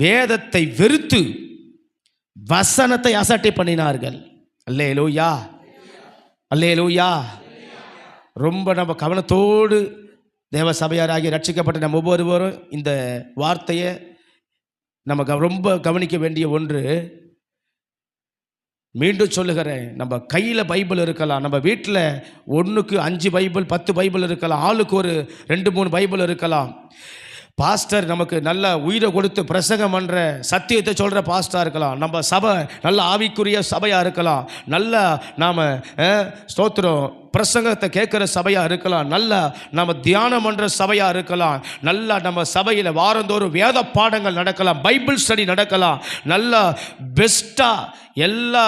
வேதத்தை வெறுத்து வசனத்தை அசட்டை பண்ணினார்கள். அல்லேலூயா, அல்லேலூயா. ரொம்ப நம்ம கவனத்தோடு தேவ சபையாராகி ரட்சிக்கப்பட்ட நம்ம ஒவ்வொருவரும் இந்த வார்த்தையை நம்ம ரொம்ப கவனிக்க வேண்டிய ஒன்று. மீண்டும் சொல்லுகிறேன், நம்ம கையில் பைபிள் இருக்கலாம், நம்ம வீட்டில் 1க்கு 5 பைபிள் 10 பைபிள் இருக்கலாம், ஆளுக்கு ஒரு 2-3 பைபிள் இருக்கலாம். பாஸ்டர் நமக்கு நல்ல உயிரை கொடுத்து பிரசங்கம் பண்ணுற சத்தியத்தை சொல்கிற பாஸ்டராக இருக்கலாம், நம்ம சபை நல்ல ஆவிக்குரிய சபையாக இருக்கலாம், நல்ல நாம் ஸ்தோத்திரம் பிரசங்கத்தை கேட்குற சபையாக இருக்கலாம், நல்லா நம்ம தியானம் பண்ணுற சபையாக இருக்கலாம், நல்லா நம்ம சபையில் வாரந்தோறும் வேத பாடங்கள் நடக்கலாம், பைபிள் ஸ்டடி நடக்கலாம், நல்லா பெஸ்ட்டாக எல்லா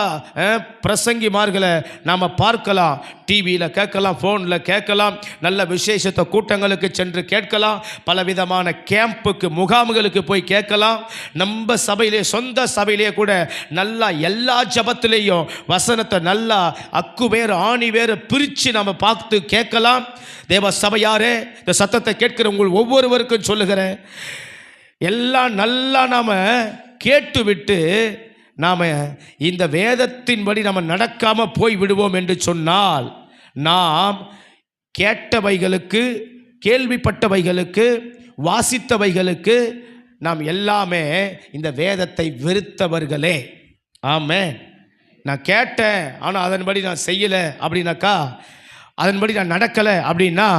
பிரசங்கிமார்களை நாம் பார்க்கலாம், டிவியில் கேட்கலாம், ஃபோனில் கேட்கலாம், நல்ல விசேஷத்தை கூட்டங்களுக்கு சென்று கேட்கலாம், பலவிதமான கேம்புக்கு முகாம்களுக்கு போய் கேட்கலாம். நம்ம சபையிலே சொந்த சபையிலே கூட நல்லா எல்லா ஜபத்திலேயும் வசனத்தை நல்லா அக்கு வேறு ஆணி வேறு பிரித்து நம்ம பார்த்து கேட்கலாம். தேவ சபையாரே, இந்த சத்தத்தை கேட்கிற உங்கள் ஒவ்வொருவருக்கும் சொல்லுகிறேன், எல்லாம் நல்லா நாம் கேட்டு விட்டு நாம் இந்த வேதத்தின்படி நம்ம நடக்காமல் போய் விடுவோம் என்று சொன்னால், நாம் கேட்டவைகளுக்கு, கேள்விப்பட்டவைகளுக்கு, வாசித்தவைகளுக்கு நாம் எல்லாமே இந்த வேதத்தை வெறுத்தவர்களே. ஆமென். நான் கேட்டேன் ஆனால் அதன்படி நான் செய்யலை அப்படின்னாக்கா, அதன்படி நான் நடக்கலை அப்படின்னா,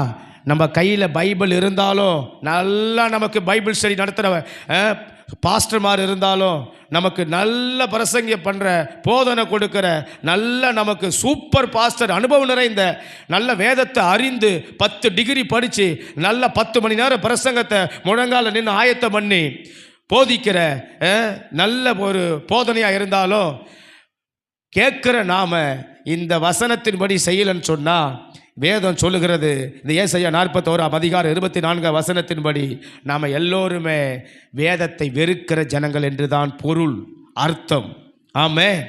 நம்ம கையில் பைபிள் இருந்தாலும், நல்லா நமக்கு பைபிள் ஸ்டடி நடத்துகிற பாஸ்டர்மார் இருந்தாலும், நமக்கு நல்ல பிரசங்க பண்ணுற போதனை கொடுக்கிற நல்ல நமக்கு சூப்பர் பாஸ்டர் அனுபவம் நிறைந்த நல்ல வேதத்தை அறிந்து 10 டிகிரி படித்து நல்ல 10 மணி நேரம் பிரசங்கத்தை முழங்கால நின்று ஆயத்தம் பண்ணி போதிக்கிற நல்ல ஒரு போதனையாக இருந்தாலும், கேட்குற நாம் இந்த வசனத்தின்படி செய்யலன்னு சொன்னால், வேதம் சொல்லுகிறது, இந்த ஏசாயா 41:24 வசனத்தின்படி நாம் எல்லோருமே வேதத்தை வெறுக்கிற ஜனங்கள் என்று தான் பொருள், அர்த்தம். ஆமென்.